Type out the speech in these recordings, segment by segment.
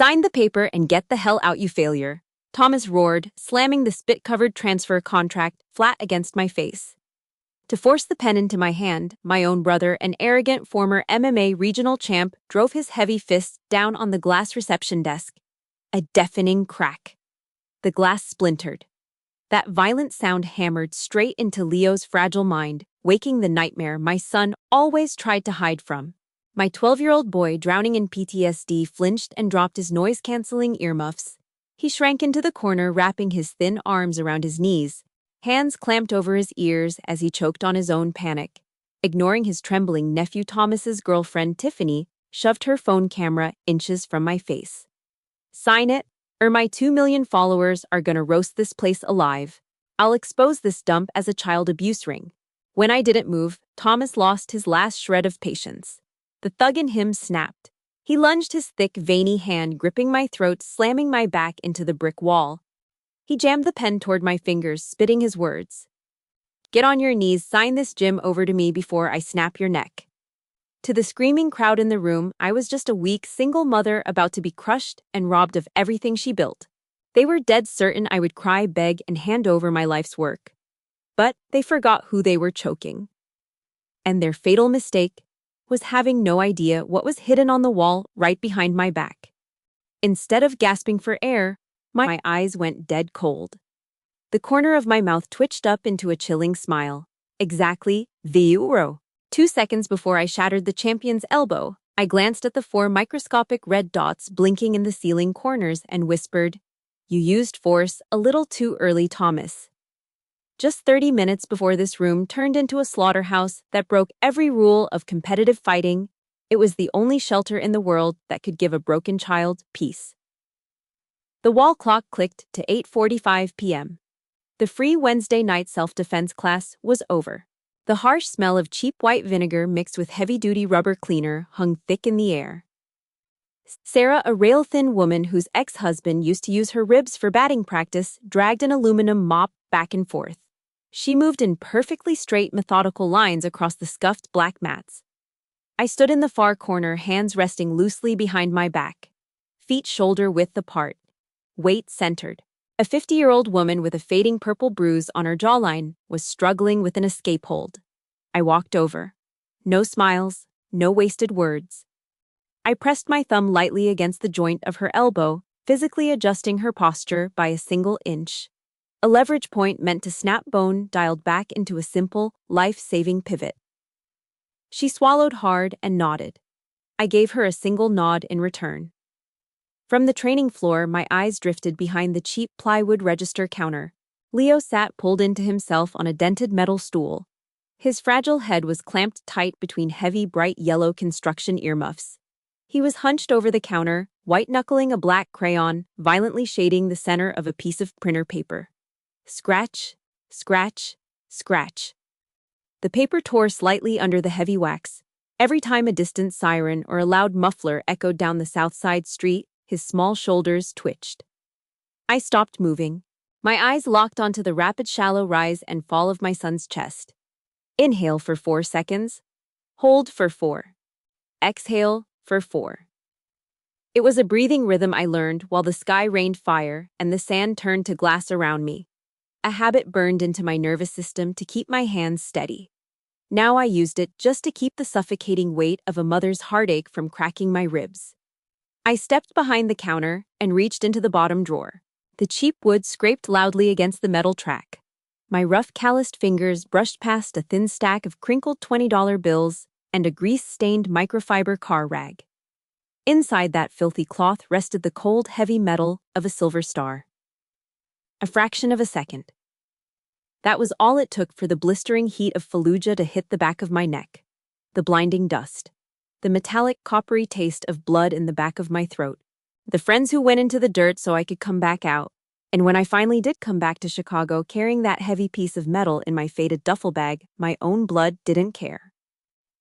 Sign the paper and get the hell out, you failure, Thomas roared, slamming the spit-covered transfer contract flat against my face. To force the pen into my hand, my own brother, an arrogant former MMA regional champ, drove his heavy fist down on the glass reception desk. A deafening crack. The glass splintered. That violent sound hammered straight into Leo's fragile mind, waking the nightmare my son always tried to hide from. My 12-year-old boy, drowning in PTSD, flinched and dropped his noise-canceling earmuffs. He shrank into the corner, wrapping his thin arms around his knees, hands clamped over his ears as he choked on his own panic. Ignoring his trembling nephew, Thomas's girlfriend, Tiffany, shoved her phone camera inches from my face. Sign it, or my 2 million followers are gonna roast this place alive. I'll expose this dump as a child abuse ring. When I didn't move, Thomas lost his last shred of patience. The thug in him snapped. He lunged his thick, veiny hand, gripping my throat, slamming my back into the brick wall. He jammed the pen toward my fingers, spitting his words. Get on your knees, sign this Jim over to me before I snap your neck. To the screaming crowd in the room, I was just a weak, single mother about to be crushed and robbed of everything she built. They were dead certain I would cry, beg, and hand over my life's work. But they forgot who they were choking. And their fatal mistake was having no idea what was hidden on the wall right behind my back. Instead of gasping for air, my eyes went dead cold. The corner of my mouth twitched up into a chilling smile. Exactly, the euro. 2 seconds before I shattered the champion's elbow, I glanced at the 4 microscopic red dots blinking in the ceiling corners and whispered, "You used force a little too early, Thomas." Just 30 minutes before this room turned into a slaughterhouse that broke every rule of competitive fighting, it was the only shelter in the world that could give a broken child peace. The wall clock clicked to 8:45 p.m. The free Wednesday night self-defense class was over. The harsh smell of cheap white vinegar mixed with heavy-duty rubber cleaner hung thick in the air. Sarah, a rail-thin woman whose ex-husband used to use her ribs for batting practice, dragged an aluminum mop back and forth. She moved in perfectly straight, methodical lines across the scuffed black mats. I stood in the far corner, hands resting loosely behind my back, feet shoulder-width apart, weight centered. A 50-year-old woman with a fading purple bruise on her jawline was struggling with an escape hold. I walked over. No smiles, no wasted words. I pressed my thumb lightly against the joint of her elbow, physically adjusting her posture by a single inch. A leverage point meant to snap bone dialed back into a simple, life-saving pivot. She swallowed hard and nodded. I gave her a single nod in return. From the training floor, my eyes drifted behind the cheap plywood register counter. Leo sat pulled into himself on a dented metal stool. His fragile head was clamped tight between heavy, bright yellow construction earmuffs. He was hunched over the counter, white-knuckling a black crayon, violently shading the center of a piece of printer paper. Scratch, scratch, scratch. The paper tore slightly under the heavy wax. Every time a distant siren or a loud muffler echoed down the south side street, his small shoulders twitched. I stopped moving. My eyes locked onto the rapid shallow rise and fall of my son's chest. Inhale for 4 seconds. Hold for 4. Exhale for 4. It was a breathing rhythm I learned while the sky rained fire and the sand turned to glass around me. A habit burned into my nervous system to keep my hands steady. Now I used it just to keep the suffocating weight of a mother's heartache from cracking my ribs. I stepped behind the counter and reached into the bottom drawer. The cheap wood scraped loudly against the metal track. My rough, calloused fingers brushed past a thin stack of crinkled $20 bills and a grease-stained microfiber car rag. Inside that filthy cloth rested the cold, heavy metal of a silver star. A fraction of a second. That was all it took for the blistering heat of Fallujah to hit the back of my neck. The blinding dust. The metallic, coppery taste of blood in the back of my throat. The friends who went into the dirt so I could come back out. And when I finally did come back to Chicago carrying that heavy piece of metal in my faded duffel bag, my own blood didn't care.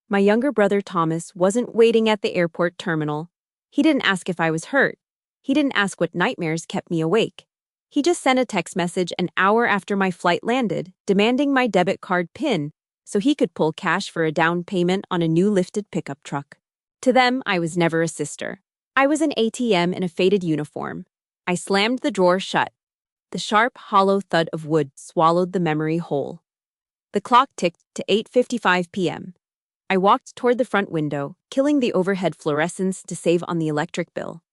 My younger brother Thomas wasn't waiting at the airport terminal. He didn't ask if I was hurt. He didn't ask what nightmares kept me awake. He just sent a text message an hour after my flight landed, demanding my debit card PIN so he could pull cash for a down payment on a new lifted pickup truck. To them, I was never a sister. I was an ATM in a faded uniform. I slammed the drawer shut. The sharp, hollow thud of wood swallowed the memory whole. The clock ticked to 8:55 p.m. I walked toward the front window, killing the overhead fluorescence to save on the electric bill.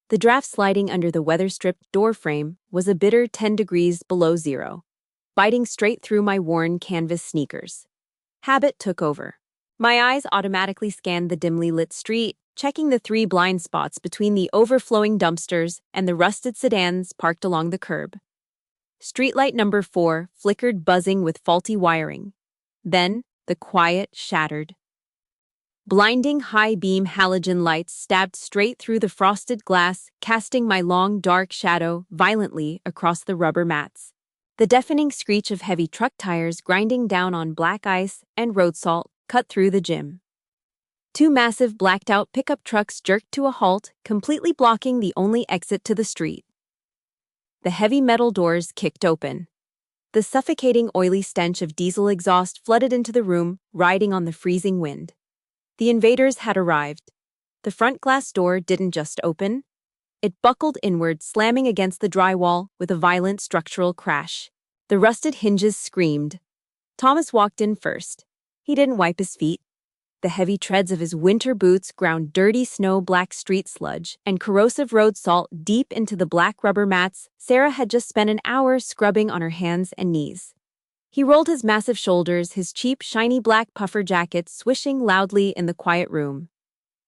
The draft sliding under the weather-stripped door frame was a bitter 10 degrees below zero, biting straight through my worn canvas sneakers. Habit took over. My eyes automatically scanned the dimly lit street, checking the 3 blind spots between the overflowing dumpsters and the rusted sedans parked along the curb. Streetlight number 4 flickered, buzzing with faulty wiring. Then, the quiet shattered. Blinding high-beam halogen lights stabbed straight through the frosted glass, casting my long, dark shadow violently across the rubber mats. The deafening screech of heavy truck tires grinding down on black ice and road salt cut through the gym. 2 massive blacked-out pickup trucks jerked to a halt, completely blocking the only exit to the street. The heavy metal doors kicked open. The suffocating oily stench of diesel exhaust flooded into the room, riding on the freezing wind. The invaders had arrived. The front glass door didn't just open. It buckled inward, slamming against the drywall with a violent structural crash. The rusted hinges screamed. Thomas walked in first. He didn't wipe his feet. The heavy treads of his winter boots ground dirty snow-black street sludge and corrosive road salt deep into the black rubber mats Sarah had just spent an hour scrubbing on her hands and knees. He rolled his massive shoulders, his cheap, shiny black puffer jacket swishing loudly in the quiet room.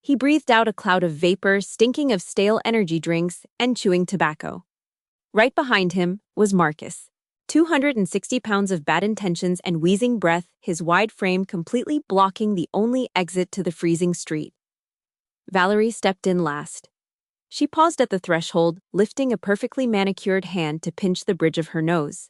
He breathed out a cloud of vapor, stinking of stale energy drinks and chewing tobacco. Right behind him was Marcus, 260 pounds of bad intentions and wheezing breath, his wide frame completely blocking the only exit to the freezing street. Valerie stepped in last. She paused at the threshold, lifting a perfectly manicured hand to pinch the bridge of her nose.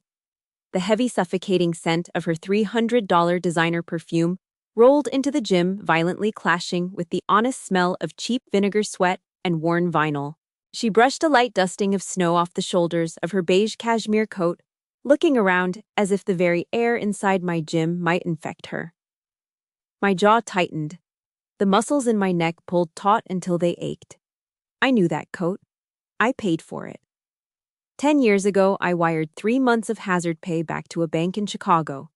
The heavy, suffocating scent of her $300 designer perfume rolled into the gym, violently clashing with the honest smell of cheap vinegar sweat and worn vinyl. She brushed a light dusting of snow off the shoulders of her beige cashmere coat, looking around as if the very air inside my gym might infect her. My jaw tightened. The muscles in my neck pulled taut until they ached. I knew that coat. I paid for it. 10 years ago, I wired 3 months of hazard pay back to a bank in Chicago.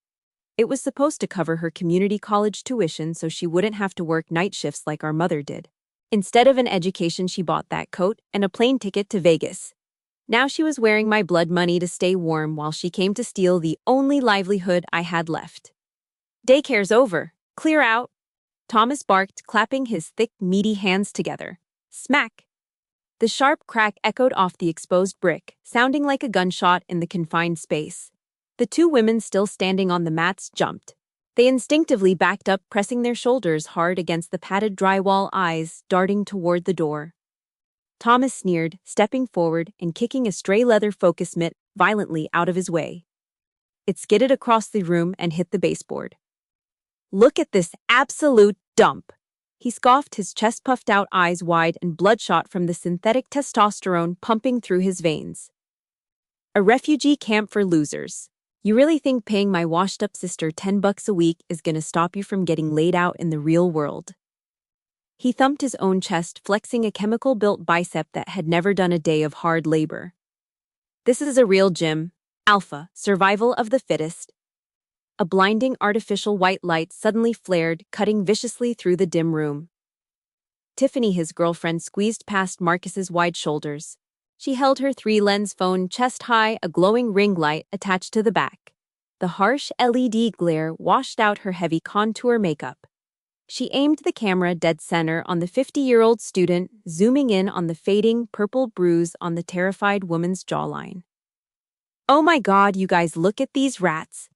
It was supposed to cover her community college tuition so she wouldn't have to work night shifts like our mother did. Instead of an education, she bought that coat and a plane ticket to Vegas. Now she was wearing my blood money to stay warm while she came to steal the only livelihood I had left. Daycare's over. Clear out. Thomas barked, clapping his thick, meaty hands together. Smack. The sharp crack echoed off the exposed brick, sounding like a gunshot in the confined space. The 2 women still standing on the mats jumped. They instinctively backed up, pressing their shoulders hard against the padded drywall, eyes darting toward the door. Thomas sneered, stepping forward and kicking a stray leather focus mitt violently out of his way. It skidded across the room and hit the baseboard. Look at this absolute dump! He scoffed, his chest puffed out, eyes wide and bloodshot from the synthetic testosterone pumping through his veins. A refugee camp for losers. You really think paying my washed-up sister $10 a week is gonna stop you from getting laid out in the real world? He thumped his own chest, flexing a chemical-built bicep that had never done a day of hard labor. This is a real gym. Alpha, survival of the fittest. A blinding artificial white light suddenly flared, cutting viciously through the dim room. Tiffany, his girlfriend, squeezed past Marcus's wide shoulders. She held her 3-lens phone chest high, a glowing ring light attached to the back. The harsh LED glare washed out her heavy contour makeup. She aimed the camera dead center on the 50-year-old student, zooming in on the fading purple bruise on the terrified woman's jawline. Oh my God, you guys, look at these rats!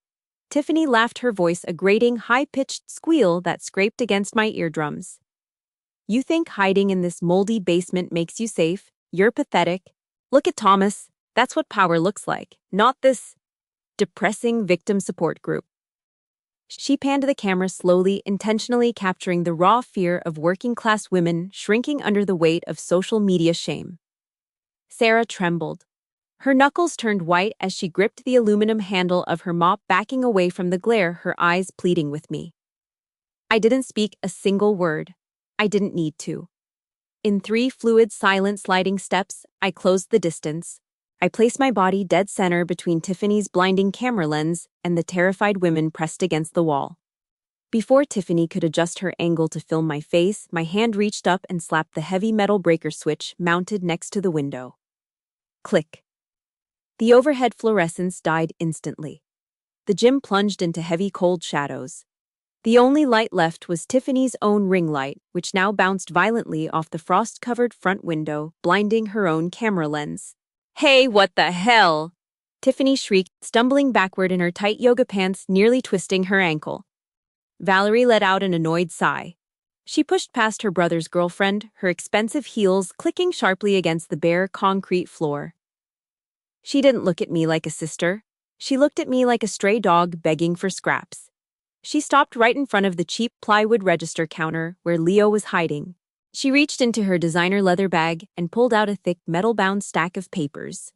Tiffany laughed, her voice a grating, high-pitched squeal that scraped against my eardrums. You think hiding in this moldy basement makes you safe? You're pathetic. Look at Thomas. That's what power looks like, not this depressing victim support group. She panned the camera slowly, intentionally capturing the raw fear of working-class women shrinking under the weight of social media shame. Sarah trembled. Her knuckles turned white as she gripped the aluminum handle of her mop, backing away from the glare, her eyes pleading with me. I didn't speak a single word. I didn't need to. In 3 fluid, silent sliding steps, I closed the distance. I placed my body dead center between Tiffany's blinding camera lens and the terrified women pressed against the wall. Before Tiffany could adjust her angle to film my face, my hand reached up and slapped the heavy metal breaker switch mounted next to the window. Click. The overhead fluorescence died instantly. The gym plunged into heavy cold shadows. The only light left was Tiffany's own ring light, which now bounced violently off the frost-covered front window, blinding her own camera lens. "Hey, what the hell?" Tiffany shrieked, stumbling backward in her tight yoga pants, nearly twisting her ankle. Valerie let out an annoyed sigh. She pushed past her brother's girlfriend, her expensive heels clicking sharply against the bare concrete floor. She didn't look at me like a sister. She looked at me like a stray dog begging for scraps. She stopped right in front of the cheap plywood register counter where Leo was hiding. She reached into her designer leather bag and pulled out a thick metal-bound stack of papers.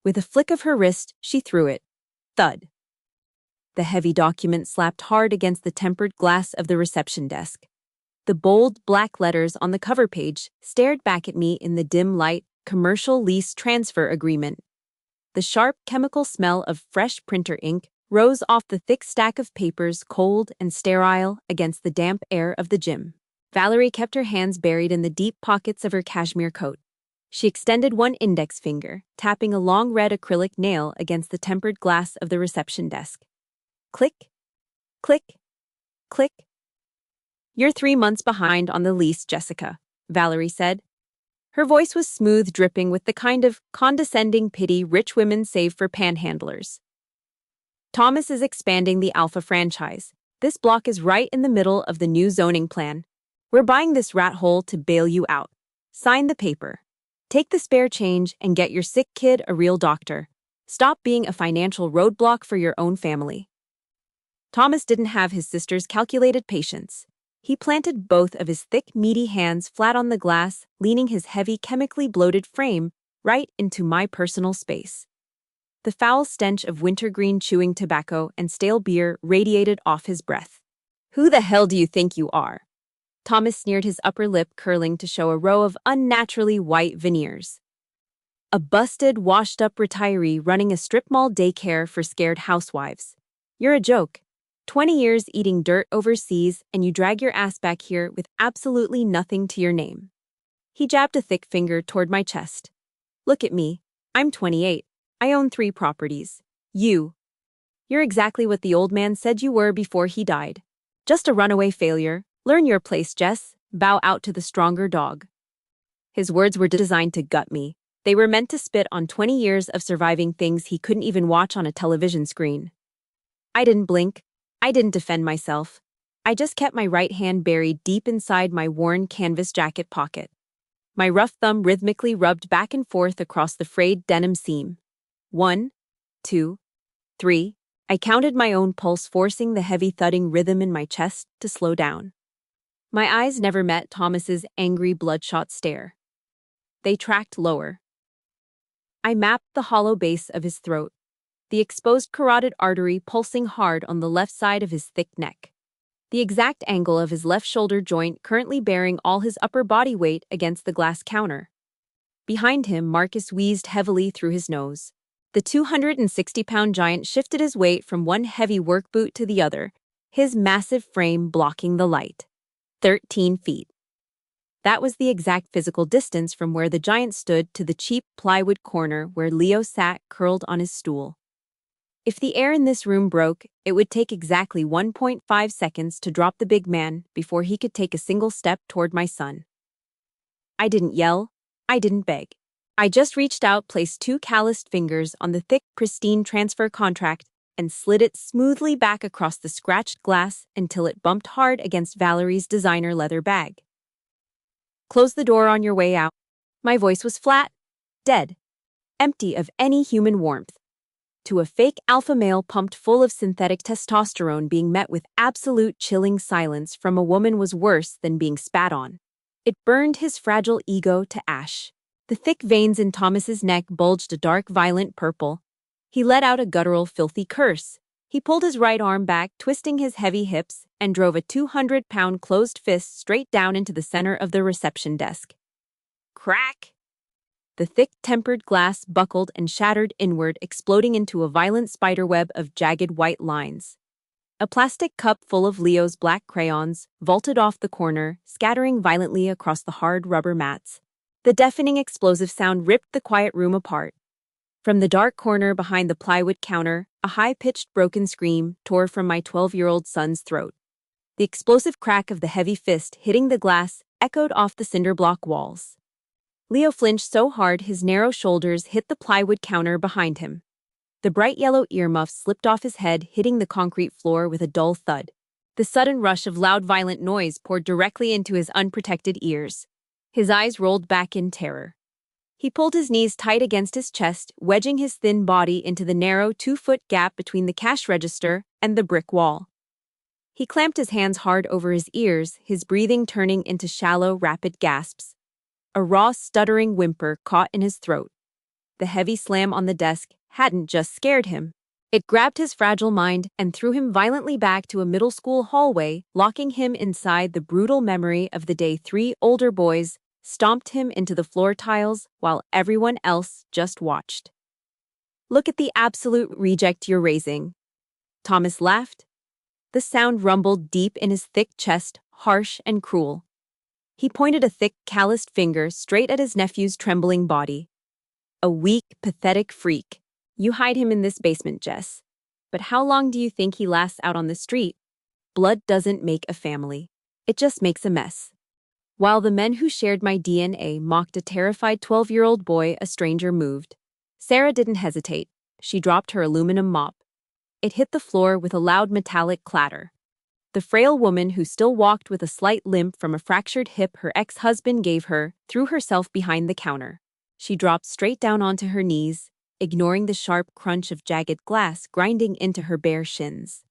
With a flick of her wrist, she threw it. Thud. The heavy document slapped hard against the tempered glass of the reception desk. The bold, black letters on the cover page stared back at me in the dim light. Commercial lease transfer agreement. The sharp chemical smell of fresh printer ink rose off the thick stack of papers, cold and sterile against the damp air of the gym. Valerie kept her hands buried in the deep pockets of her cashmere coat. She extended one index finger, tapping a long red acrylic nail against the tempered glass of the reception desk. Click, click, click. "You're 3 months behind on the lease, Jessica," Valerie said. Her voice was smooth, dripping with the kind of condescending pity rich women save for panhandlers. "Thomas is expanding the Alpha franchise. This block is right in the middle of the new zoning plan. We're buying this rat hole to bail you out. Sign the paper. Take the spare change and get your sick kid a real doctor. Stop being a financial roadblock for your own family." Thomas didn't have his sister's calculated patience. He planted both of his thick, meaty hands flat on the glass, leaning his heavy, chemically bloated frame right into my personal space. The foul stench of wintergreen chewing tobacco and stale beer radiated off his breath. "Who the hell do you think you are?" Thomas sneered, his upper lip curling to show a row of unnaturally white veneers. "A busted, washed-up retiree running a strip mall daycare for scared housewives. You're a joke. 20 years eating dirt overseas, and you drag your ass back here with absolutely nothing to your name." He jabbed a thick finger toward my chest. "Look at me. I'm 28. I own 3 properties. You're exactly what the old man said you were before he died. Just a runaway failure. Learn your place, Jess. Bow out to the stronger dog." His words were designed to gut me. They were meant to spit on 20 years of surviving things he couldn't even watch on a television screen. I didn't blink. I didn't defend myself. I just kept my right hand buried deep inside my worn canvas jacket pocket. My rough thumb rhythmically rubbed back and forth across the frayed denim seam. 1, 2, 3. I counted my own pulse, forcing the heavy thudding rhythm in my chest to slow down. My eyes never met Thomas's angry, bloodshot stare. They tracked lower. I mapped the hollow base of his throat, the exposed carotid artery pulsing hard on the left side of his thick neck, the exact angle of his left shoulder joint currently bearing all his upper body weight against the glass counter. Behind him, Marcus wheezed heavily through his nose. The 260-pound giant shifted his weight from one heavy work boot to the other, his massive frame blocking the light. 13 feet. That was the exact physical distance from where the giant stood to the cheap plywood corner where Leo sat curled on his stool. If the air in this room broke, it would take exactly 1.5 seconds to drop the big man before he could take a single step toward my son. I didn't yell. I didn't beg. I just reached out, placed 2 calloused fingers on the thick, pristine transfer contract, and slid it smoothly back across the scratched glass until it bumped hard against Valerie's designer leather bag. "Close the door on your way out." My voice was flat, dead, empty of any human warmth. To a fake alpha male pumped full of synthetic testosterone, being met with absolute chilling silence from a woman was worse than being spat on. It burned his fragile ego to ash. The thick veins in Thomas's neck bulged a dark, violent purple. He let out a guttural, filthy curse. He pulled his right arm back, twisting his heavy hips, and drove a 200-pound closed fist straight down into the center of the reception desk. Crack! The thick, tempered glass buckled and shattered inward, exploding into a violent spiderweb of jagged white lines. A plastic cup full of Leo's black crayons vaulted off the corner, scattering violently across the hard rubber mats. The deafening explosive sound ripped the quiet room apart. From the dark corner behind the plywood counter, a high-pitched broken scream tore from my 12-year-old son's throat. The explosive crack of the heavy fist hitting the glass echoed off the cinder block walls. Leo flinched so hard his narrow shoulders hit the plywood counter behind him. The bright yellow earmuffs slipped off his head, hitting the concrete floor with a dull thud. The sudden rush of loud, violent noise poured directly into his unprotected ears. His eyes rolled back in terror. He pulled his knees tight against his chest, wedging his thin body into the narrow 2-foot gap between the cash register and the brick wall. He clamped his hands hard over his ears, his breathing turning into shallow, rapid gasps. A raw, stuttering whimper caught in his throat. The heavy slam on the desk hadn't just scared him. It grabbed his fragile mind and threw him violently back to a middle school hallway, locking him inside the brutal memory of the day 3 older boys stomped him into the floor tiles while everyone else just watched. "Look at the absolute reject you're raising." Thomas laughed. The sound rumbled deep in his thick chest, harsh and cruel. He pointed a thick, calloused finger straight at his nephew's trembling body. "A weak, pathetic freak. You hide him in this basement, Jess. But how long do you think he lasts out on the street? Blood doesn't make a family. It just makes a mess." While the men who shared my DNA mocked a terrified 12-year-old boy, a stranger moved. Sarah didn't hesitate. She dropped her aluminum mop. It hit the floor with a loud metallic clatter. The frail woman, who still walked with a slight limp from a fractured hip her ex-husband gave her, threw herself behind the counter. She dropped straight down onto her knees, ignoring the sharp crunch of jagged glass grinding into her bare shins.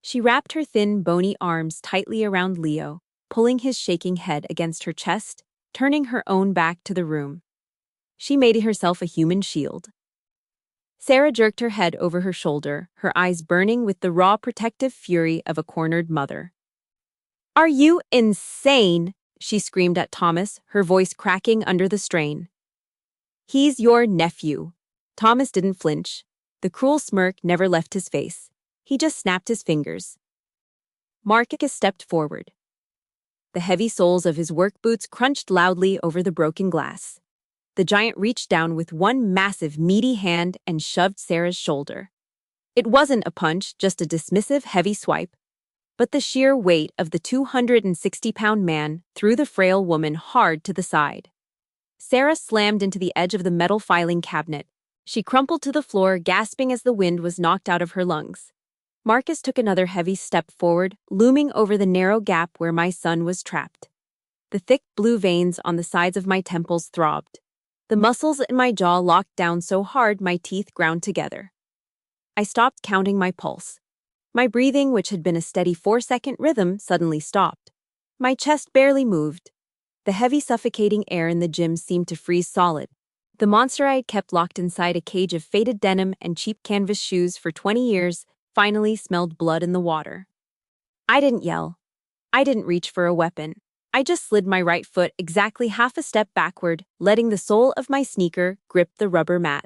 She wrapped her thin, bony arms tightly around Leo, pulling his shaking head against her chest, turning her own back to the room. She made herself a human shield. Sarah jerked her head over her shoulder, her eyes burning with the raw protective fury of a cornered mother. "Are you insane?" she screamed at Thomas, her voice cracking under the strain. "He's your nephew." Thomas didn't flinch. The cruel smirk never left his face. He just snapped his fingers. Marcus stepped forward. The heavy soles of his work boots crunched loudly over the broken glass. The giant reached down with one massive, meaty hand and shoved Sarah's shoulder. It wasn't a punch, just a dismissive, heavy swipe. But the sheer weight of the 260-pound man threw the frail woman hard to the side. Sarah slammed into the edge of the metal filing cabinet. She crumpled to the floor, gasping as the wind was knocked out of her lungs. Marcus took another heavy step forward, looming over the narrow gap where my son was trapped. The thick blue veins on the sides of my temples throbbed. The muscles in my jaw locked down so hard my teeth ground together. I stopped counting my pulse. My breathing, which had been a steady 4-second rhythm, suddenly stopped. My chest barely moved. The heavy, suffocating air in the gym seemed to freeze solid. The monster I had kept locked inside a cage of faded denim and cheap canvas shoes for 20 years finally smelled blood in the water. I didn't yell. I didn't reach for a weapon. I just slid my right foot exactly half a step backward, letting the sole of my sneaker grip the rubber mat.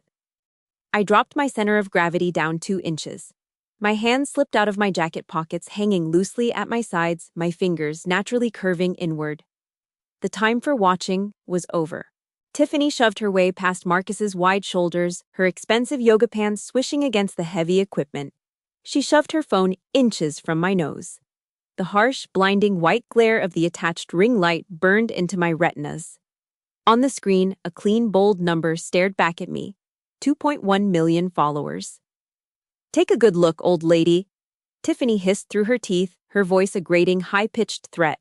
I dropped my center of gravity down 2 inches. My hands slipped out of my jacket pockets, hanging loosely at my sides, my fingers naturally curving inward. The time for watching was over. Tiffany shoved her way past Marcus's wide shoulders, her expensive yoga pants swishing against the heavy equipment. She shoved her phone inches from my nose. The harsh, blinding white glare of the attached ring light burned into my retinas. On the screen, a clean, bold number stared back at me. 2.1 million followers. "Take a good look, old lady," Tiffany hissed through her teeth, her voice a grating, high-pitched threat.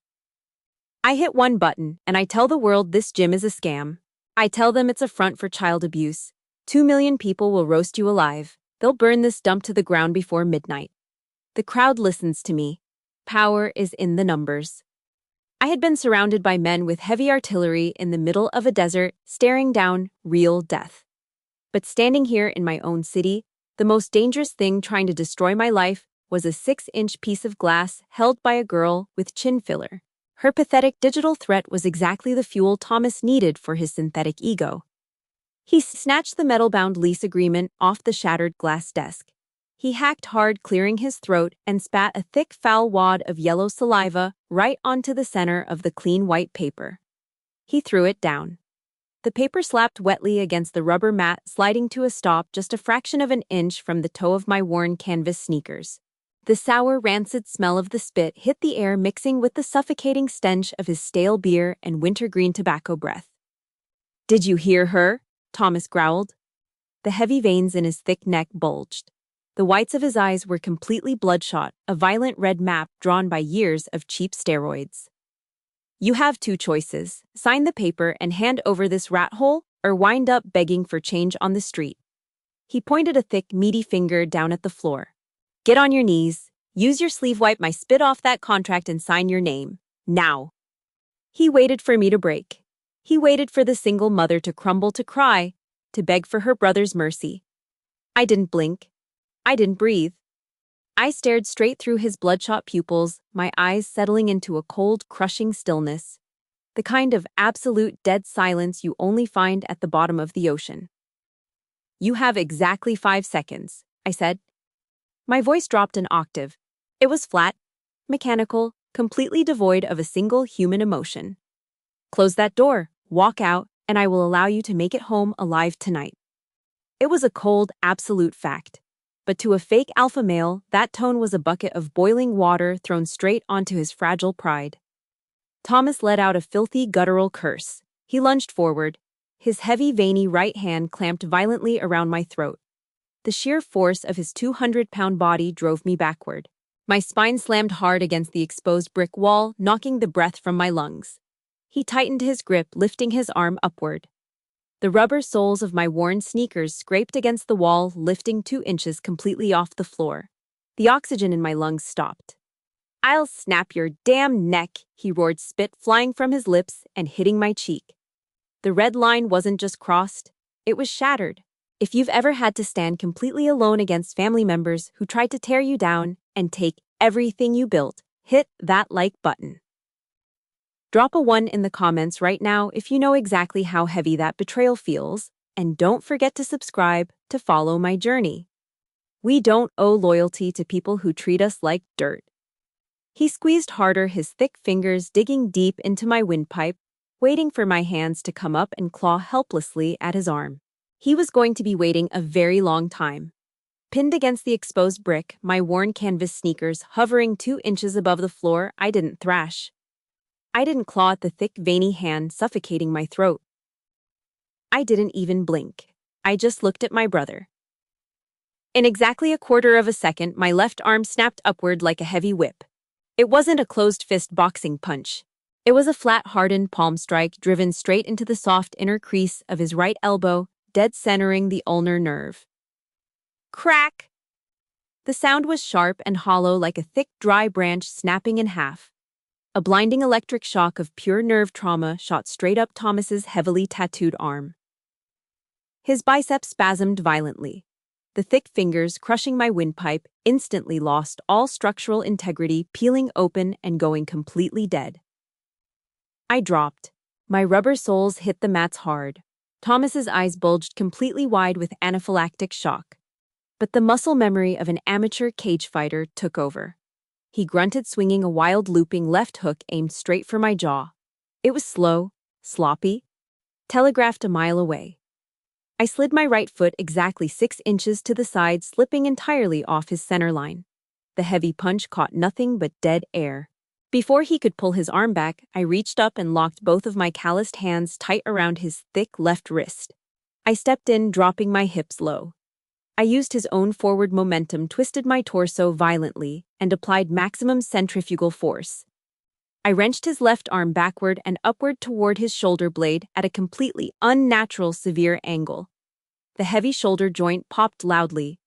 I hit one button, and I tell the world this gym is a scam. I tell them it's a front for child abuse. 2 million people will roast you alive. They'll burn this dump to the ground before midnight. The crowd listens to me. Power is in the numbers. I had been surrounded by men with heavy artillery in the middle of a desert, staring down real death. But standing here in my own city, the most dangerous thing trying to destroy my life was a 6-inch piece of glass held by a girl with chin filler. Her pathetic digital threat was exactly the fuel Thomas needed for his synthetic ego. He snatched the metal-bound lease agreement off the shattered glass desk. He hacked hard, clearing his throat, and spat a thick, foul wad of yellow saliva right onto the center of the clean white paper. He threw it down. The paper slapped wetly against the rubber mat, sliding to a stop just a fraction of an inch from the toe of my worn canvas sneakers. The sour, rancid smell of the spit hit the air, mixing with the suffocating stench of his stale beer and wintergreen tobacco breath. "Did you hear her?" Thomas growled. The heavy veins in his thick neck bulged. The whites of his eyes were completely bloodshot, a violent red map drawn by years of cheap steroids. "You have two choices: sign the paper and hand over this rat hole, or wind up begging for change on the street." He pointed a thick, meaty finger down at the floor. "Get on your knees, use your sleeve, wipe my spit off that contract, and sign your name. Now." He waited for me to break. He waited for the single mother to crumble, to cry, to beg for her brother's mercy. I didn't blink. I didn't breathe. I stared straight through his bloodshot pupils, my eyes settling into a cold, crushing stillness, the kind of absolute dead silence you only find at the bottom of the ocean. "You have exactly 5 seconds, I said. My voice dropped an octave. It was flat, mechanical, completely devoid of a single human emotion. "Close that door, walk out, and I will allow you to make it home alive tonight." It was a cold, absolute fact. But to a fake alpha male, that tone was a bucket of boiling water thrown straight onto his fragile pride. Thomas let out a filthy, guttural curse. He lunged forward, his heavy, veiny right hand clamped violently around my throat. The sheer force of his 200-pound body drove me backward. My spine slammed hard against the exposed brick wall, knocking the breath from my lungs. He tightened his grip, lifting his arm upward. The rubber soles of my worn sneakers scraped against the wall, lifting 2 inches completely off the floor. The oxygen in my lungs stopped. "I'll snap your damn neck," he roared, spit flying from his lips and hitting my cheek. The red line wasn't just crossed, it was shattered. If you've ever had to stand completely alone against family members who tried to tear you down and take everything you built, hit that like button. Drop a 1 in the comments right now if you know exactly how heavy that betrayal feels, and don't forget to subscribe to follow my journey. We don't owe loyalty to people who treat us like dirt. He squeezed harder, his thick fingers digging deep into my windpipe, waiting for my hands to come up and claw helplessly at his arm. He was going to be waiting a very long time. Pinned against the exposed brick, my worn canvas sneakers hovering 2 inches above the floor, I didn't thrash. I didn't claw at the thick, veiny hand suffocating my throat. I didn't even blink. I just looked at my brother. In exactly a quarter of a second, my left arm snapped upward like a heavy whip. It wasn't a closed-fist boxing punch. It was a flat, hardened palm strike driven straight into the soft inner crease of his right elbow, dead centering the ulnar nerve. Crack! The sound was sharp and hollow, like a thick, dry branch snapping in half. A blinding electric shock of pure nerve trauma shot straight up Thomas's heavily tattooed arm. His biceps spasmed violently. The thick fingers crushing my windpipe instantly lost all structural integrity, peeling open and going completely dead. I dropped. My rubber soles hit the mats hard. Thomas's eyes bulged completely wide with anaphylactic shock. But the muscle memory of an amateur cage fighter took over. He grunted, swinging a wild looping left hook aimed straight for my jaw. It was slow, sloppy, telegraphed a mile away. I slid my right foot exactly 6 inches to the side, slipping entirely off his center line. The heavy punch caught nothing but dead air. Before he could pull his arm back, I reached up and locked both of my calloused hands tight around his thick left wrist. I stepped in, dropping my hips low. I used his own forward momentum, twisted my torso violently, and applied maximum centrifugal force. I wrenched his left arm backward and upward toward his shoulder blade at a completely unnatural, severe angle. The heavy shoulder joint popped loudly.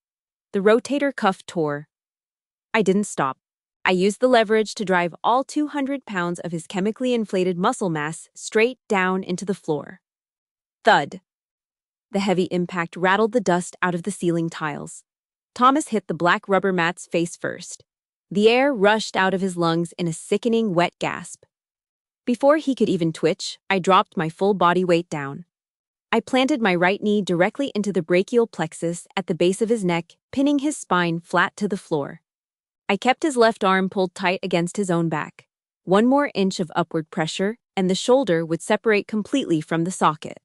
The rotator cuff tore. I didn't stop. I used the leverage to drive all 200 pounds of his chemically inflated muscle mass straight down into the floor. Thud. The heavy impact rattled the dust out of the ceiling tiles. Thomas hit the black rubber mats face first. The air rushed out of his lungs in a sickening, wet gasp. Before he could even twitch, I dropped my full body weight down. I planted my right knee directly into the brachial plexus at the base of his neck, pinning his spine flat to the floor. I kept his left arm pulled tight against his own back. One more inch of upward pressure, and the shoulder would separate completely from the socket.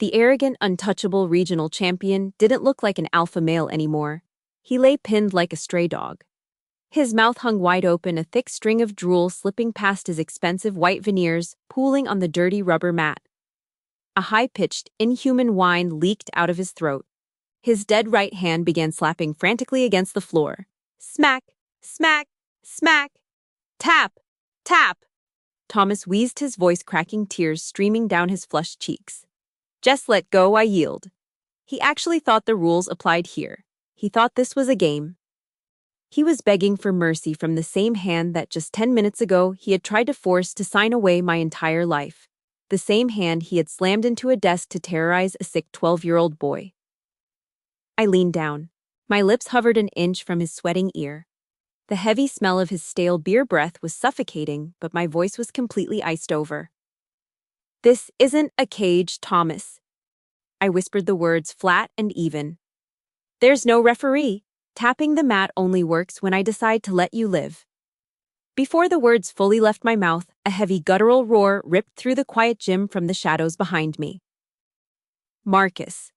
The arrogant, untouchable regional champion didn't look like an alpha male anymore. He lay pinned like a stray dog. His mouth hung wide open, a thick string of drool slipping past his expensive white veneers, pooling on the dirty rubber mat. A high-pitched, inhuman whine leaked out of his throat. His dead right hand began slapping frantically against the floor. Smack, smack, smack. Tap, tap. Thomas wheezed, his voice cracking, tears streaming down his flushed cheeks. Just let go, I yield. He actually thought the rules applied here. He thought this was a game. He was begging for mercy from the same hand that just 10 minutes ago he had tried to force to sign away my entire life. The same hand he had slammed into a desk to terrorize a sick 12-year-old boy. I leaned down. My lips hovered an inch from his sweating ear. The heavy smell of his stale beer breath was suffocating, but my voice was completely iced over. This isn't a cage, Thomas. I whispered the words flat and even. There's no referee. Tapping the mat only works when I decide to let you live. Before the words fully left my mouth, a heavy guttural roar ripped through the quiet gym from the shadows behind me. Marcus.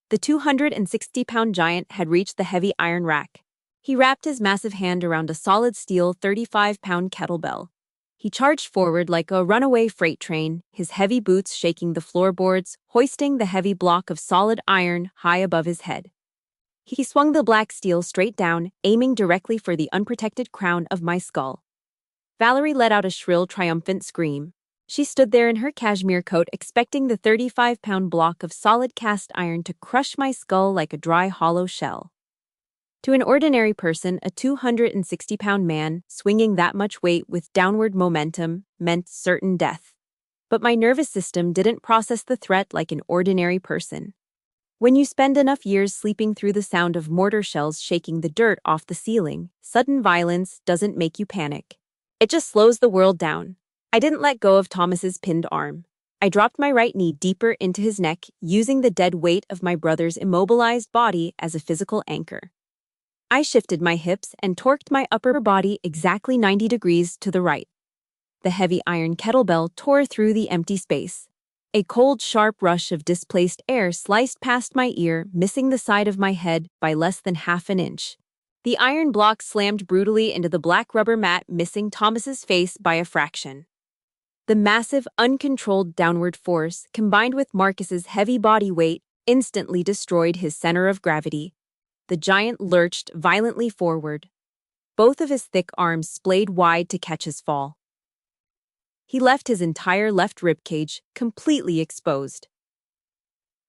The 260-pound giant had reached the heavy iron rack. He wrapped his massive hand around a solid steel 35-pound kettlebell. He charged forward like a runaway freight train, his heavy boots shaking the floorboards, hoisting the heavy block of solid iron high above his head. He swung the black steel straight down, aiming directly for the unprotected crown of my skull. Valerie let out a shrill, triumphant scream. She stood there in her cashmere coat, expecting the 35-pound block of solid cast iron to crush my skull like a dry, hollow shell. To an ordinary person, a 260-pound man swinging that much weight with downward momentum meant certain death. But my nervous system didn't process the threat like an ordinary person. When you spend enough years sleeping through the sound of mortar shells shaking the dirt off the ceiling, sudden violence doesn't make you panic. It just slows the world down. I didn't let go of Thomas's pinned arm. I dropped my right knee deeper into his neck, using the dead weight of my brother's immobilized body as a physical anchor. I shifted my hips and torqued my upper body exactly 90 degrees to the right. The heavy iron kettlebell tore through the empty space. A cold, sharp rush of displaced air sliced past my ear, missing the side of my head by less than half an inch. The iron block slammed brutally into the black rubber mat, missing Thomas's face by a fraction. The massive, uncontrolled downward force, combined with Marcus's heavy body weight, instantly destroyed his center of gravity. The giant lurched violently forward. Both of his thick arms splayed wide to catch his fall. He left his entire left ribcage completely exposed.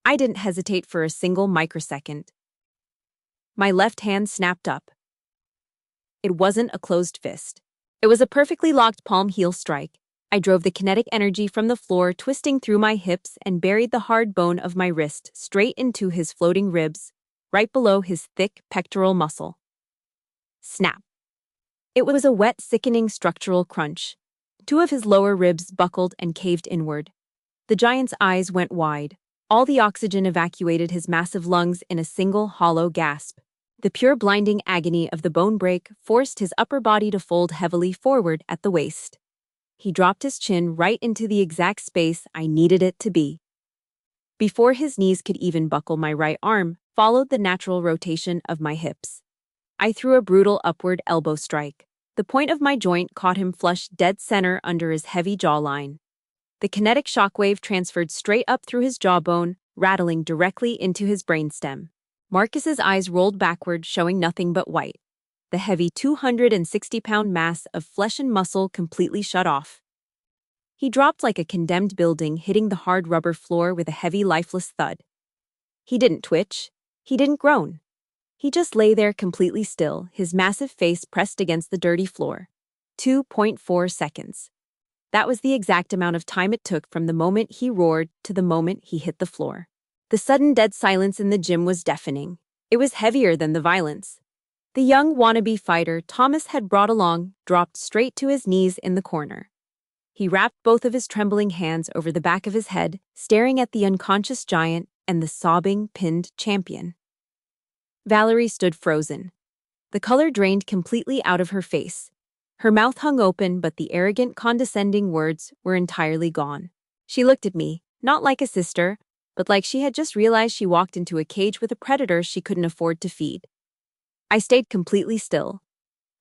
I didn't hesitate for a single microsecond. My left hand snapped up. It wasn't a closed fist. It was a perfectly locked palm-heel strike. I drove the kinetic energy from the floor, twisting through my hips, and buried the hard bone of my wrist straight into his floating ribs, right below his thick pectoral muscle. Snap. It was a wet, sickening structural crunch. Two of his lower ribs buckled and caved inward. The giant's eyes went wide. All the oxygen evacuated his massive lungs in a single hollow gasp. The pure blinding agony of the bone break forced his upper body to fold heavily forward at the waist. He dropped his chin right into the exact space I needed it to be. Before his knees could even buckle, my right arm followed the natural rotation of my hips. I threw a brutal upward elbow strike. The point of my joint caught him flush dead center under his heavy jawline. The kinetic shockwave transferred straight up through his jawbone, rattling directly into his brainstem. Marcus's eyes rolled backward, showing nothing but white. The heavy 260-pound mass of flesh and muscle completely shut off. He dropped like a condemned building, hitting the hard rubber floor with a heavy, lifeless thud. He didn't twitch. He didn't groan. He just lay there completely still, his massive face pressed against the dirty floor. 2.4 seconds. That was the exact amount of time it took from the moment he roared to the moment he hit the floor. The sudden dead silence in the gym was deafening. It was heavier than the violence. The young wannabe fighter Thomas had brought along dropped straight to his knees in the corner. He wrapped both of his trembling hands over the back of his head, staring at the unconscious giant and the sobbing, pinned champion. Valerie stood frozen. The color drained completely out of her face. Her mouth hung open, but the arrogant, condescending words were entirely gone. She looked at me, not like a sister, but like she had just realized she walked into a cage with a predator she couldn't afford to feed. I stayed completely still.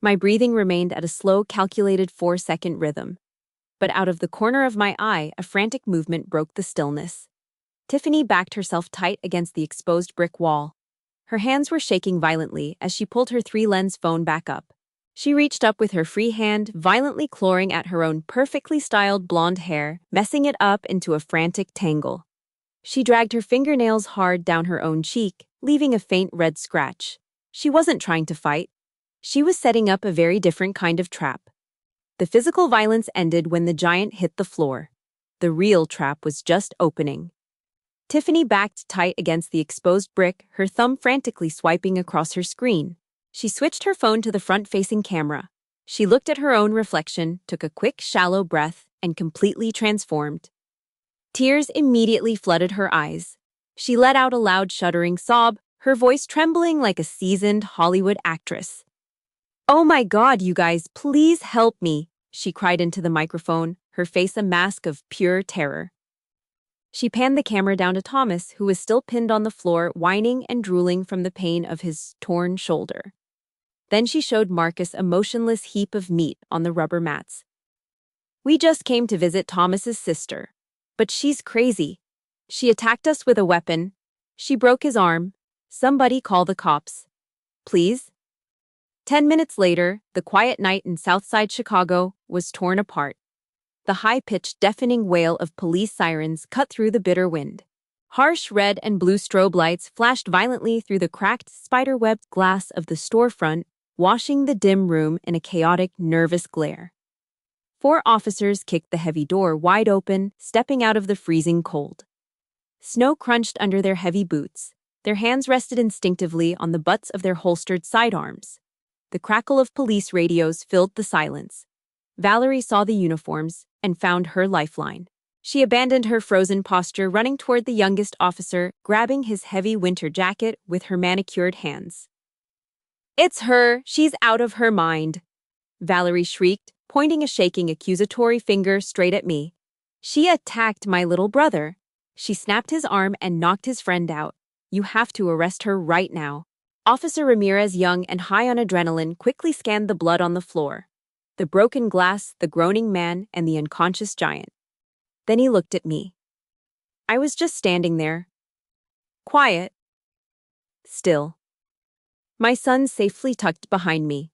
My breathing remained at a slow, calculated 4-second rhythm. But out of the corner of my eye, a frantic movement broke the stillness. Tiffany backed herself tight against the exposed brick wall. Her hands were shaking violently as she pulled her 3-lens phone back up. She reached up with her free hand, violently clawing at her own perfectly styled blonde hair, messing it up into a frantic tangle. She dragged her fingernails hard down her own cheek, leaving a faint red scratch. She wasn't trying to fight. She was setting up a very different kind of trap. The physical violence ended when the giant hit the floor. The real trap was just opening. Tiffany backed tight against the exposed brick, her thumb frantically swiping across her screen. She switched her phone to the front-facing camera. She looked at her own reflection, took a quick, shallow breath, and completely transformed. Tears immediately flooded her eyes. She let out a loud, shuddering sob, her voice trembling like a seasoned Hollywood actress. "Oh my God, you guys, please help me," she cried into the microphone, her face a mask of pure terror. She panned the camera down to Thomas, who was still pinned on the floor, whining and drooling from the pain of his torn shoulder. Then she showed Marcus a motionless heap of meat on the rubber mats. "We just came to visit Thomas's sister. But she's crazy. She attacked us with a weapon. She broke his arm. Somebody call the cops. Please?" 10 minutes later, the quiet night in Southside Chicago was torn apart. The high-pitched, deafening wail of police sirens cut through the bitter wind. Harsh red and blue strobe lights flashed violently through the cracked, spider-webbed glass of the storefront, washing the dim room in a chaotic, nervous glare. 4 officers kicked the heavy door wide open, stepping out of the freezing cold. Snow crunched under their heavy boots. Their hands rested instinctively on the butts of their holstered sidearms. The crackle of police radios filled the silence. Valerie saw the uniforms and found her lifeline. She abandoned her frozen posture, running toward the youngest officer, grabbing his heavy winter jacket with her manicured hands. "It's her! She's out of her mind!" Valerie shrieked, pointing a shaking accusatory finger straight at me. "She attacked my little brother." She snapped his arm and knocked his friend out. "You have to arrest her right now." Officer Ramirez, young and high on adrenaline, quickly scanned the blood on the floor. The broken glass, the groaning man, and the unconscious giant. Then he looked at me. I was just standing there. Quiet. Still. My son safely tucked behind me.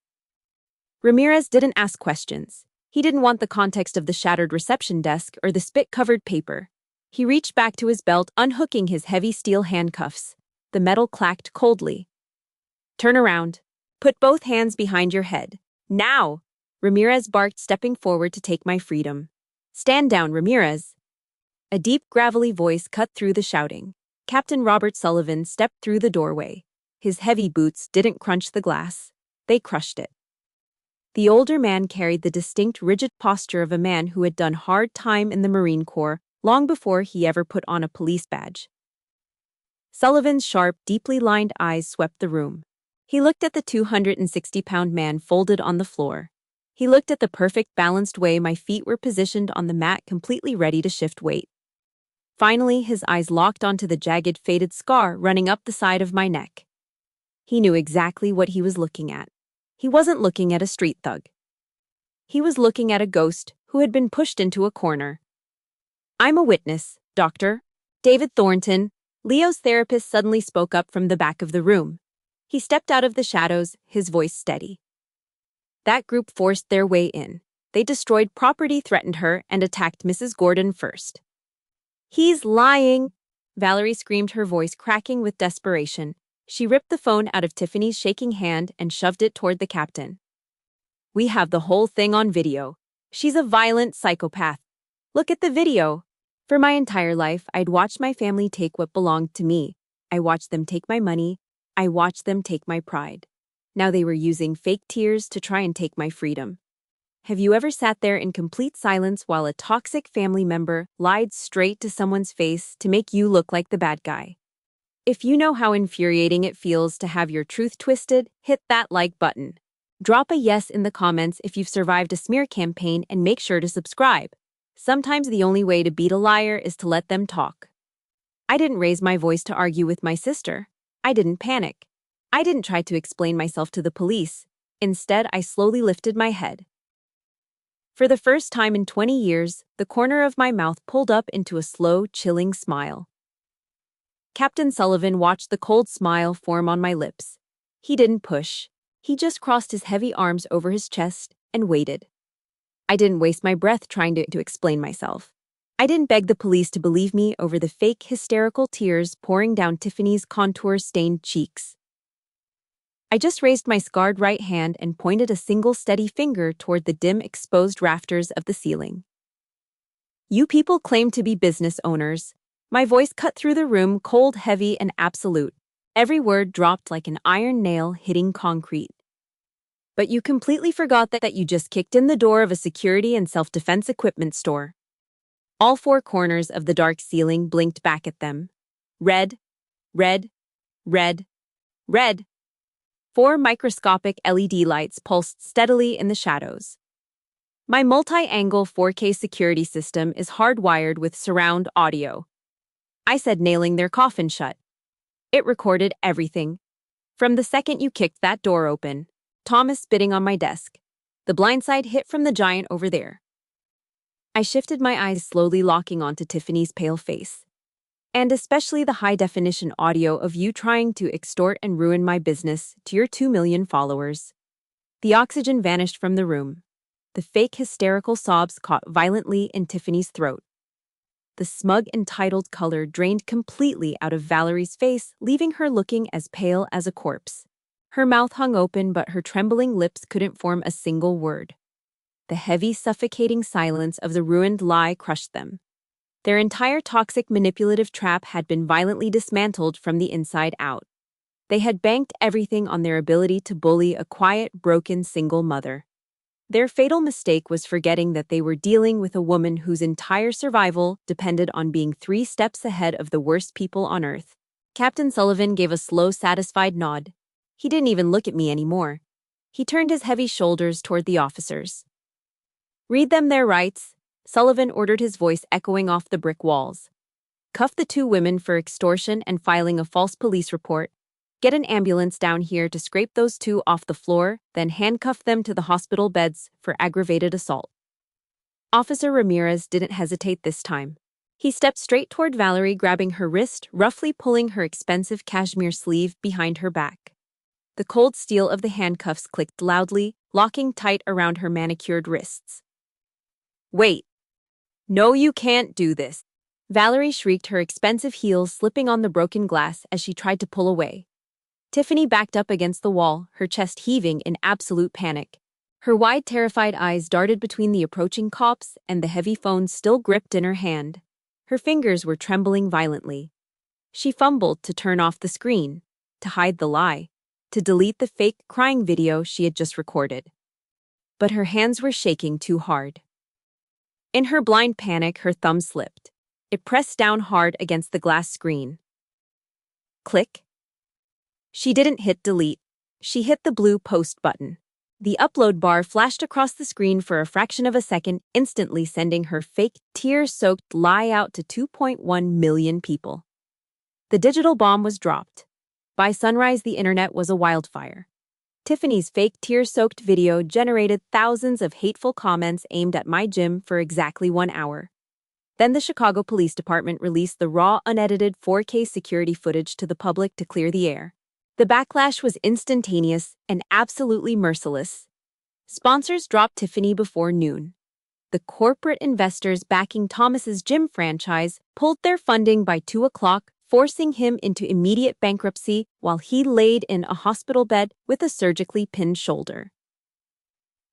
Ramirez didn't ask questions. He didn't want the context of the shattered reception desk or the spit-covered paper. He reached back to his belt, unhooking his heavy steel handcuffs. The metal clacked coldly. "Turn around. Put both hands behind your head. Now!" Ramirez barked, stepping forward to take my freedom. "Stand down, Ramirez." A deep, gravelly voice cut through the shouting. Captain Robert Sullivan stepped through the doorway. His heavy boots didn't crunch the glass. They crushed it. The older man carried the distinct, rigid posture of a man who had done hard time in the Marine Corps long before he ever put on a police badge. Sullivan's sharp, deeply lined eyes swept the room. He looked at the 260-pound man folded on the floor. He looked at the perfect, balanced way my feet were positioned on the mat, completely ready to shift weight. Finally, his eyes locked onto the jagged, faded scar running up the side of my neck. He knew exactly what he was looking at. He wasn't looking at a street thug. He was looking at a ghost who had been pushed into a corner. "I'm a witness, Doctor." David Thornton, Leo's therapist, suddenly spoke up from the back of the room. He stepped out of the shadows, his voice steady. "That group forced their way in. They destroyed property, threatened her, and attacked Mrs. Gordon first." "He's lying!" Valerie screamed, her voice cracking with desperation. She ripped the phone out of Tiffany's shaking hand and shoved it toward the captain. "We have the whole thing on video. She's a violent psychopath. Look at the video." For my entire life, I'd watched my family take what belonged to me. I watched them take my money. I watched them take my pride. Now they were using fake tears to try and take my freedom. Have you ever sat there in complete silence while a toxic family member lied straight to someone's face to make you look like the bad guy? If you know how infuriating it feels to have your truth twisted, hit that like button. Drop a yes in the comments if you've survived a smear campaign, and make sure to subscribe. Sometimes the only way to beat a liar is to let them talk. I didn't raise my voice to argue with my sister. I didn't panic. I didn't try to explain myself to the police. Instead, I slowly lifted my head. For the first time in 20 years, the corner of my mouth pulled up into a slow, chilling smile. Captain Sullivan watched the cold smile form on my lips. He didn't push. He just crossed his heavy arms over his chest and waited. I didn't waste my breath trying to explain myself. I didn't beg the police to believe me over the fake hysterical tears pouring down Tiffany's contour-stained cheeks. I just raised my scarred right hand and pointed a single steady finger toward the dim, exposed rafters of the ceiling. You people claim to be business owners. My voice cut through the room, cold, heavy, and absolute. Every word dropped like an iron nail hitting concrete. But you completely forgot that you just kicked in the door of a security and self-defense equipment store. All four corners of the dark ceiling blinked back at them. Red, red, red, red. 4 microscopic LED lights pulsed steadily in the shadows. My multi-angle 4K security system is hardwired with surround audio. I said, nailing their coffin shut. It recorded everything. From the second you kicked that door open, Thomas spitting on my desk, the blindside hit from the giant over there. I shifted my eyes, slowly locking onto Tiffany's pale face. And especially the high-definition audio of you trying to extort and ruin my business to your 2 million followers. The oxygen vanished from the room. The fake hysterical sobs caught violently in Tiffany's throat. The smug, entitled color drained completely out of Valerie's face, leaving her looking as pale as a corpse. Her mouth hung open, but her trembling lips couldn't form a single word. The heavy, suffocating silence of the ruined lie crushed them. Their entire toxic manipulative trap had been violently dismantled from the inside out. They had banked everything on their ability to bully a quiet, broken single mother. Their fatal mistake was forgetting that they were dealing with a woman whose entire survival depended on being 3 steps ahead of the worst people on earth. Captain Sullivan gave a slow, satisfied nod. He didn't even look at me anymore. He turned his heavy shoulders toward the officers. Read them their rights, Sullivan ordered, his voice echoing off the brick walls. Cuff the 2 women for extortion and filing a false police report. Get an ambulance down here to scrape those 2 off the floor, then handcuff them to the hospital beds for aggravated assault. Officer Ramirez didn't hesitate this time. He stepped straight toward Valerie, grabbing her wrist, roughly pulling her expensive cashmere sleeve behind her back. The cold steel of the handcuffs clicked loudly, locking tight around her manicured wrists. Wait. No, you can't do this. Valerie shrieked, her expensive heels slipping on the broken glass as she tried to pull away. Tiffany backed up against the wall, her chest heaving in absolute panic. Her wide, terrified eyes darted between the approaching cops and the heavy phone still gripped in her hand. Her fingers were trembling violently. She fumbled to turn off the screen, to hide the lie, to delete the fake crying video she had just recorded. But her hands were shaking too hard. In her blind panic, her thumb slipped. It pressed down hard against the glass screen. Click. She didn't hit delete. She hit the blue post button. The upload bar flashed across the screen for a fraction of a second, instantly sending her fake, tear-soaked lie out to 2.1 million people. The digital bomb was dropped. By sunrise, the internet was a wildfire. Tiffany's fake tear-soaked video generated thousands of hateful comments aimed at my gym for exactly 1 hour. Then the Chicago Police Department released the raw, unedited 4K security footage to the public to clear the air. The backlash was instantaneous and absolutely merciless. Sponsors dropped Tiffany before noon. The corporate investors backing Thomas's gym franchise pulled their funding by 2 o'clock, forcing him into immediate bankruptcy while he laid in a hospital bed with a surgically pinned shoulder.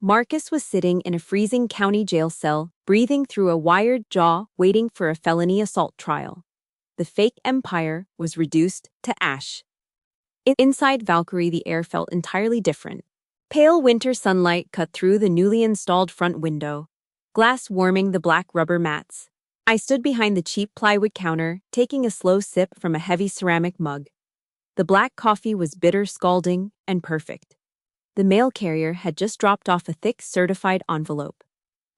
Marcus was sitting in a freezing county jail cell, breathing through a wired jaw, waiting for a felony assault trial. The fake empire was reduced to ash. Inside Valkyrie, the air felt entirely different. Pale winter sunlight cut through the newly installed front window, glass warming the black rubber mats. I stood behind the cheap plywood counter, taking a slow sip from a heavy ceramic mug. The black coffee was bitter, scalding, and perfect. The mail carrier had just dropped off a thick, certified envelope.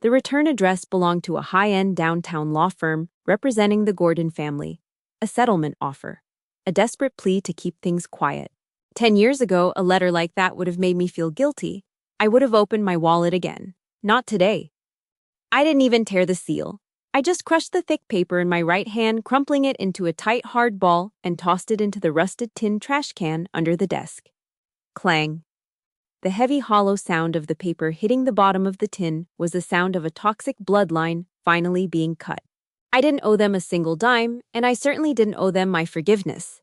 The return address belonged to a high-end downtown law firm representing the Gordon family. A settlement offer. A desperate plea to keep things quiet. 10 years ago, a letter like that would have made me feel guilty. I would have opened my wallet again. Not today. I didn't even tear the seal. I just crushed the thick paper in my right hand, crumpling it into a tight, hard ball, and tossed it into the rusted tin trash can under the desk. Clang. The heavy, hollow sound of the paper hitting the bottom of the tin was the sound of a toxic bloodline finally being cut. I didn't owe them a single dime, and I certainly didn't owe them my forgiveness.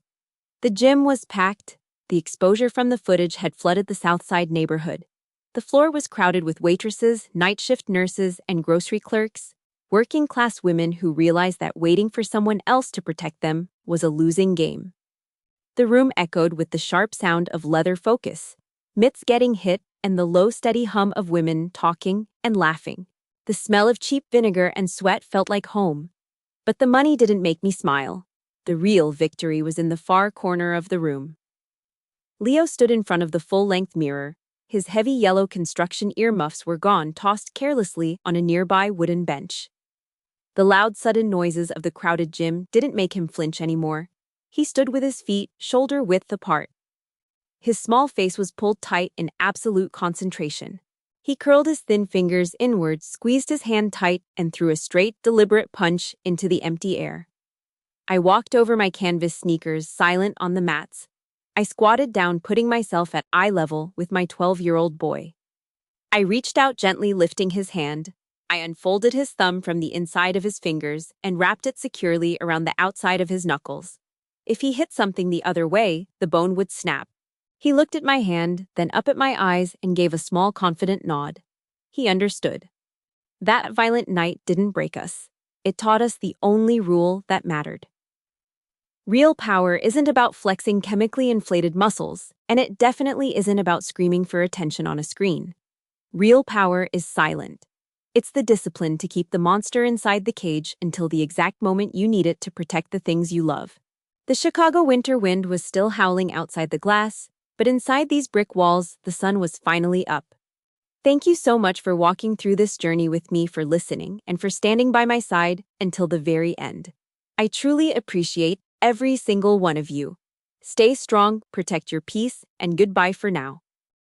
The gym was packed. The exposure from the footage had flooded the Southside neighborhood. The floor was crowded with waitresses, night shift nurses, and grocery clerks, working-class women who realized that waiting for someone else to protect them was a losing game. The room echoed with the sharp sound of leather focus, mitts getting hit, and the low, steady hum of women talking and laughing. The smell of cheap vinegar and sweat felt like home. But the money didn't make me smile. The real victory was in the far corner of the room. Leo stood in front of the full-length mirror. His heavy yellow construction earmuffs were gone, tossed carelessly on a nearby wooden bench. The loud, sudden noises of the crowded gym didn't make him flinch anymore. He stood with his feet shoulder-width apart. His small face was pulled tight in absolute concentration. He curled his thin fingers inward, squeezed his hand tight, and threw a straight, deliberate punch into the empty air. I walked over my canvas sneakers, silent on the mats. I squatted down, putting myself at eye level with my 12-year-old boy. I reached out gently, lifting his hand. I unfolded his thumb from the inside of his fingers and wrapped it securely around the outside of his knuckles. If he hit something the other way, the bone would snap. He looked at my hand, then up at my eyes, and gave a small, confident nod. He understood. That violent night didn't break us. It taught us the only rule that mattered. Real power isn't about flexing chemically inflated muscles, and it definitely isn't about screaming for attention on a screen. Real power is silent. It's the discipline to keep the monster inside the cage until the exact moment you need it to protect the things you love. The Chicago winter wind was still howling outside the glass, but inside these brick walls, the sun was finally up. Thank you so much for walking through this journey with me, for listening, and for standing by my side until the very end. I truly appreciate every single one of you. Stay strong, protect your peace, and goodbye for now.